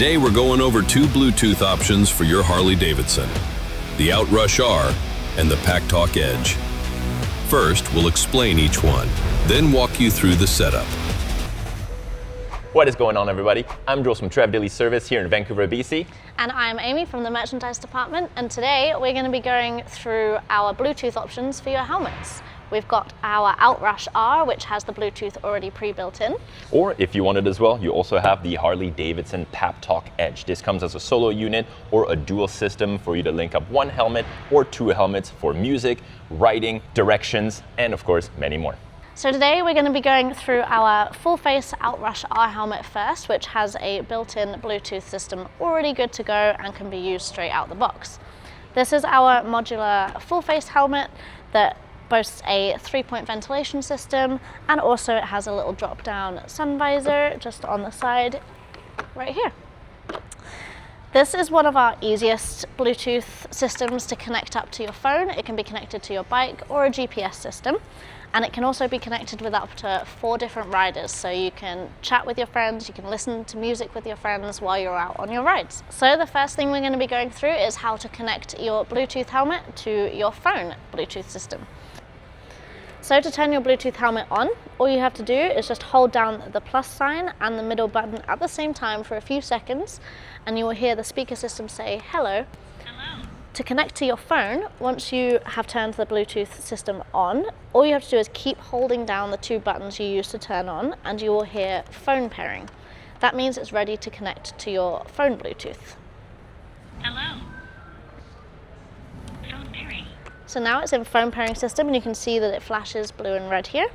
Today we're going over two Bluetooth options for your Harley-Davidson, the Outrush R and the Packtalk Edge. First, we'll explain each one, then walk you through the setup. What is going on, everybody? I'm Jules from Trev Deeley Service here in Vancouver, BC. And I'm Amy from the Merchandise Department, and today we're going to be going through our Bluetooth options for your helmets. We've got our Outrush R, which has the Bluetooth already pre-built in. Or if you want it as well, you also have the Harley-Davidson Packtalk Edge. This comes as a solo unit or a dual system for you to link up one helmet or two helmets for music, writing, directions, and of course, many more. So today we're going to be going through our full-face Outrush R helmet first, which has a built-in Bluetooth system already good to go and can be used straight out the box. This is our modular full-face helmet that boasts a 3-point ventilation system, and also it has a little drop-down sun visor just on the side right here. This is one of our easiest Bluetooth systems to connect up to your phone. It can be connected to your bike or a GPS system. And it can also be connected with up to 4 different riders, so you can chat with your friends, you can listen to music with your friends while you're out on your rides. So the first thing we're going to be going through is how to connect your Bluetooth helmet to your phone Bluetooth system. So to turn your Bluetooth helmet on, all you have to do is just hold down the plus sign and the middle button at the same time for a few seconds, and you will hear the speaker system say hello. To connect to your phone, once you have turned the Bluetooth system on, all you have to do is keep holding down the 2 buttons you used to turn on, and you will hear phone pairing. That means it's ready to connect to your phone Bluetooth. Hello. Phone pairing. So now it's in phone pairing system, and you can see that it flashes blue and red here.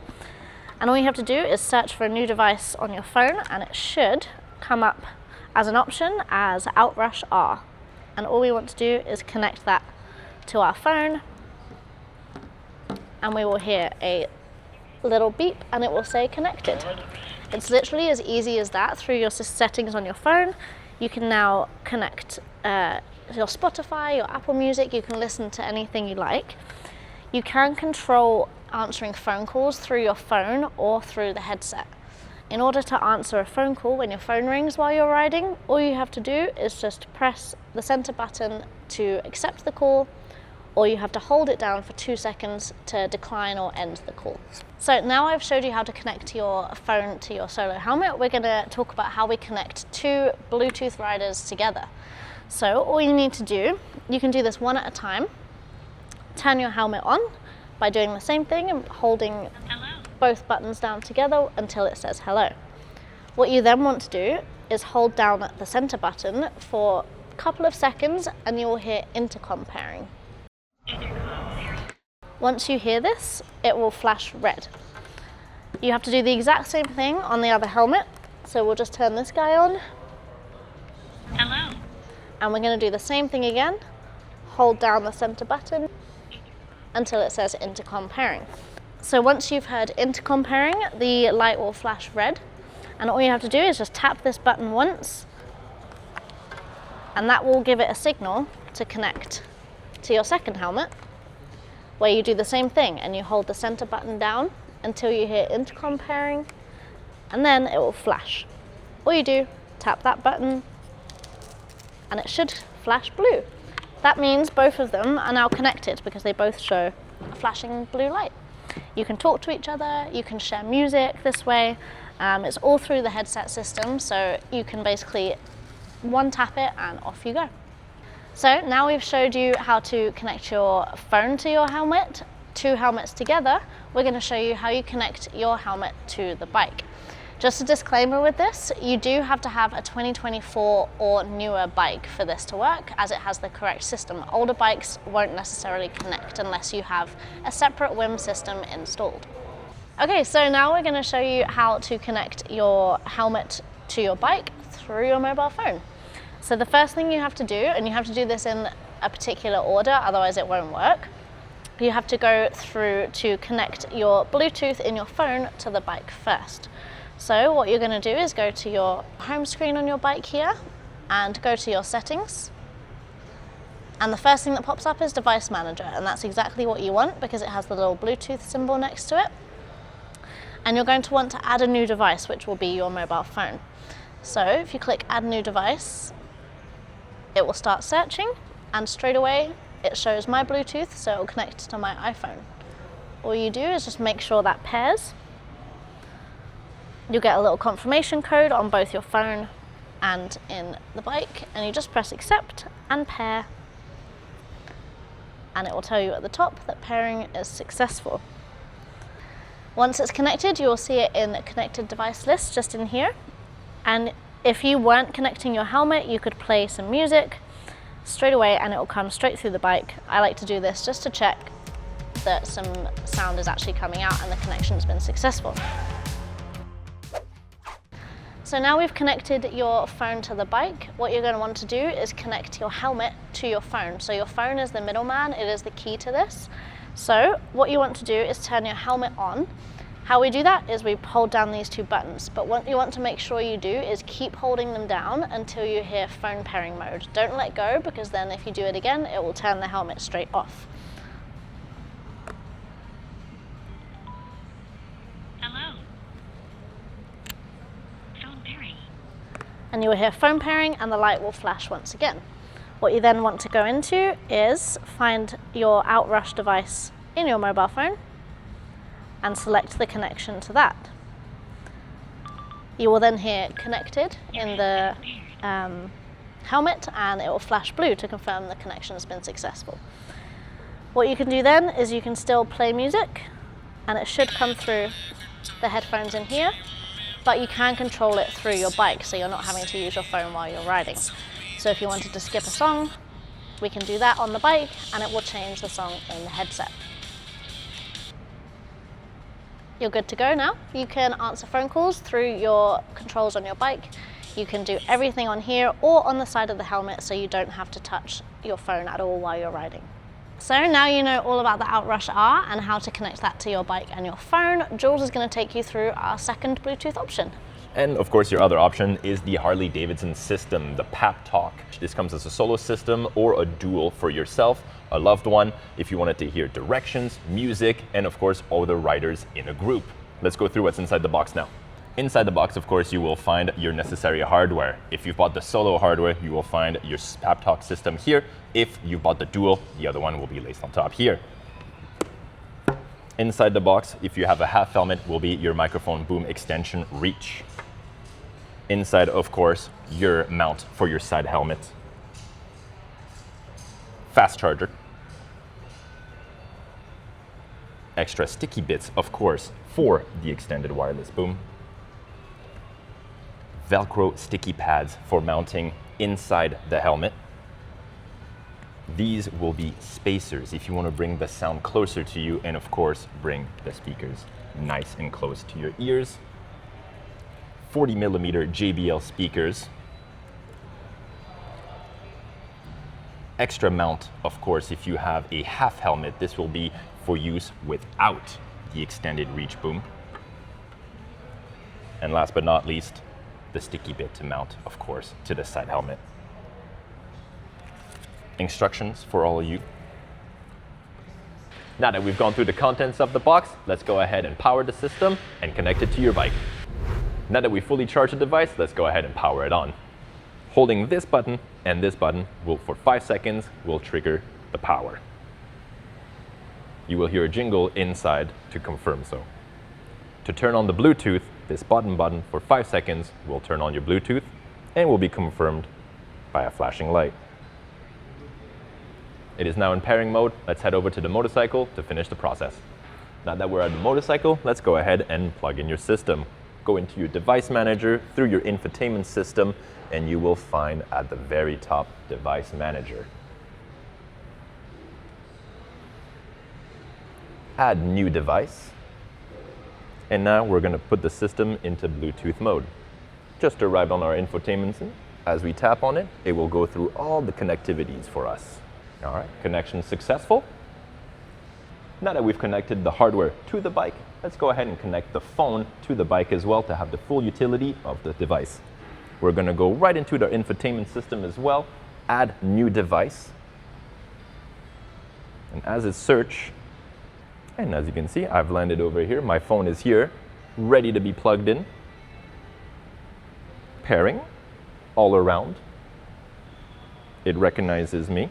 And all you have to do is search for a new device on your phone, and it should come up as an option as Outrush R. And all we want to do is connect that to our phone, and we will hear a little beep and it will say connected. It's literally as easy as that. Through your settings on your phone, you can now connect your Spotify, your Apple Music, you can listen to anything you like. You can control answering phone calls through your phone or through the headset. In order to answer a phone call when your phone rings while you're riding, all you have to do is just press the center button to accept the call, or you have to hold it down for 2 seconds to decline or end the call. So now I've showed you how to connect your phone to your solo helmet, we're going to talk about how we connect 2 Bluetooth riders together. So all you need to do, you can do this one at a time. Turn your helmet on by doing the same thing and holding both buttons down together until it says hello. What you then want to do is hold down the center button for a couple of seconds and you will hear intercom pairing. Once you hear this, it will flash red. You have to do the exact same thing on the other helmet. So we'll just turn this guy on. Hello. And we're going to do the same thing again. Hold down the center button until it says intercom pairing. So once you've heard intercom pairing, the light will flash red, and all you have to do is just tap this button once, and that will give it a signal to connect to your second helmet, where you do the same thing and you hold the center button down until you hear intercom pairing, and then it will flash. All you do, tap that button, and it should flash blue. That means both of them are now connected because they both show a flashing blue light. You can talk to each other, you can share music this way. It's all through the headset system, so you can basically one tap it and off you go. So now we've showed you how to connect your phone to your helmet, 2 helmets together. We're going to show you how you connect your helmet to the bike. Just a disclaimer with this, you do have to have a 2024 or newer bike for this to work, as it has the correct system. Older bikes won't necessarily connect unless you have a separate WIM system installed. Okay, so now we're going to show you how to connect your helmet to your bike through your mobile phone. So the first thing you have to do, and you have to do this in a particular order, otherwise it won't work, you have to go through to connect your Bluetooth in your phone to the bike first. So what you're going to do is go to your home screen on your bike here and go to your settings. And the first thing that pops up is Device Manager, and that's exactly what you want because it has the little Bluetooth symbol next to it. And you're going to want to add a new device, which will be your mobile phone. So if you click Add New Device, it will start searching, and straight away it shows my Bluetooth, so it will connect to my iPhone. All you do is just make sure that pairs. You'll get a little confirmation code on both your phone and in the bike, and you just press accept and pair, and it will tell you at the top that pairing is successful. Once it's connected, you will see it in connected device list just in here, and if you weren't connecting your helmet, you could play some music straight away and it will come straight through the bike. I like to do this just to check that some sound is actually coming out and the connection's been successful. So now we've connected your phone to the bike, what you're going to want to do is connect your helmet to your phone. So your phone is the middleman, it is the key to this. So what you want to do is turn your helmet on. How we do that is we hold down these two buttons, but what you want to make sure you do is keep holding them down until you hear phone pairing mode. Don't let go, because then if you do it again, it will turn the helmet straight off. And you will hear phone pairing and the light will flash once again. What you then want to go into is find your Outrush device in your mobile phone and select the connection to that. You will then hear connected in the helmet, and it will flash blue to confirm the connection has been successful. What you can do then is you can still play music, and it should come through the headphones in here, but you can control it through your bike, so you're not having to use your phone while you're riding. So if you wanted to skip a song, we can do that on the bike, and it will change the song in the headset. You're good to go now. You can answer phone calls through your controls on your bike. You can do everything on here or on the side of the helmet, so you don't have to touch your phone at all while you're riding. So now you know all about the Outrush R and how to connect that to your bike and your phone. Jules is going to take you through our second Bluetooth option. And of course, your other option is the Harley-Davidson system, the Packtalk. This comes as a solo system or a dual for yourself, a loved one, if you wanted to hear directions, music, and of course, all the riders in a group. Let's go through what's inside the box now. Inside the box, of course, you will find your necessary hardware. If you've bought the solo hardware, you will find your Packtalk system here. If you bought the dual, the other one will be laced on top here. Inside the box, if you have a half helmet, will be your microphone boom extension reach. Inside, of course, your mount for your side helmet. Fast charger. Extra sticky bits, of course, for the extended wireless boom. Velcro sticky pads for mounting inside the helmet. These will be spacers if you want to bring the sound closer to you, and of course bring the speakers nice and close to your ears. 40mm JBL speakers. Extra mount, of course, if you have a half helmet, this will be for use without the extended reach boom. And last but not least, the sticky bit to mount, of course, to the side helmet. Instructions for all of you. Now that we've gone through the contents of the box, let's go ahead and power the system and connect it to your bike. Now that we fully charged the device, let's go ahead and power it on. Holding this button and this button will, for 5 seconds, will trigger the power. You will hear a jingle inside to confirm so. To turn on the Bluetooth, this button for 5 seconds will turn on your Bluetooth and will be confirmed by a flashing light. It is now in pairing mode. Let's head over to the motorcycle to finish the process. Now that we're at the motorcycle, let's go ahead and plug in your system. Go into your device manager through your infotainment system, and you will find at the very top device manager. Add new device. And now we're going to put the system into Bluetooth mode. Just arrived on our infotainment. As we tap on it, it will go through all the connectivities for us. All right, connection successful. Now that we've connected the hardware to the bike, let's go ahead and connect the phone to the bike as well to have the full utility of the device. We're going to go right into the infotainment system as well, add new device. And as it's search, and as you can see, I've landed over here. My phone is here, ready to be plugged in. pairing all around. It recognizes me,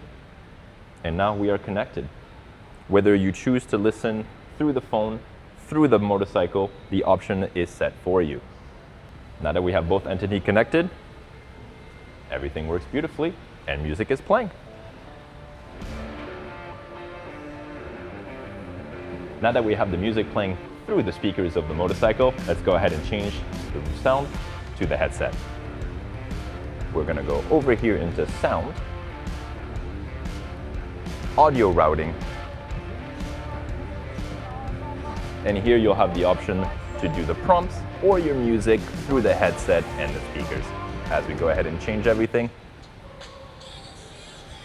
and now we are connected. Whether you choose to listen through the phone, through the motorcycle, the option is set for you. Now that we have both entities connected, everything works beautifully and music is playing. Now that we have the music playing through the speakers of the motorcycle, let's go ahead and change the sound to the headset. We're gonna go over here into sound, audio routing, and here you'll have the option to do the prompts or your music through the headset and the speakers. As we go ahead and change everything,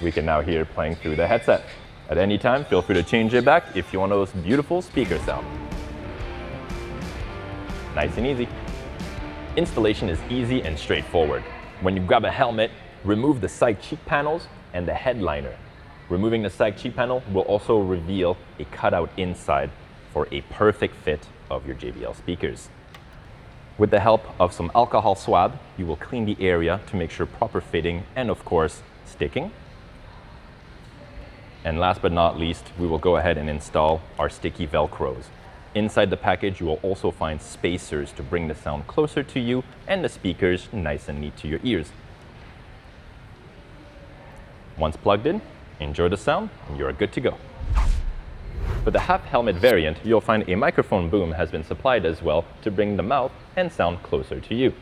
we can now hear playing through the headset. At any time, feel free to change it back if you want those beautiful speaker sound. Nice and easy. Installation is easy and straightforward. When you grab a helmet, remove the side cheek panels and the headliner. Removing the side cheek panel will also reveal a cutout inside for a perfect fit of your JBL speakers. With the help of some alcohol swab, you will clean the area to make sure proper fitting and of course, sticking. And last but not least, we will go ahead and install our sticky Velcros. Inside the package, you will also find spacers to bring the sound closer to you and the speakers nice and neat to your ears. Once plugged in, enjoy the sound and you're good to go. For the half helmet variant, you'll find a microphone boom has been supplied as well to bring the mouth and sound closer to you.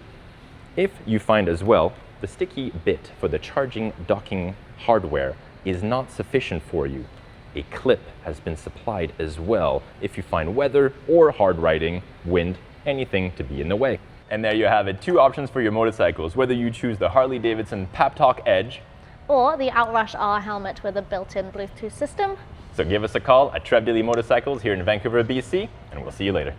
If you find as well, the sticky bit for the charging docking hardware is not sufficient for you, a clip has been supplied as well if you find weather or hard riding, wind, anything to be in the way. And there you have it, 2 options for your motorcycles, whether you choose the Harley-Davidson Packtalk Edge Or the Outrush R helmet with a built-in Bluetooth system. So give us a call at Trev Deeley Motorcycles here in Vancouver, BC, and we'll see you later.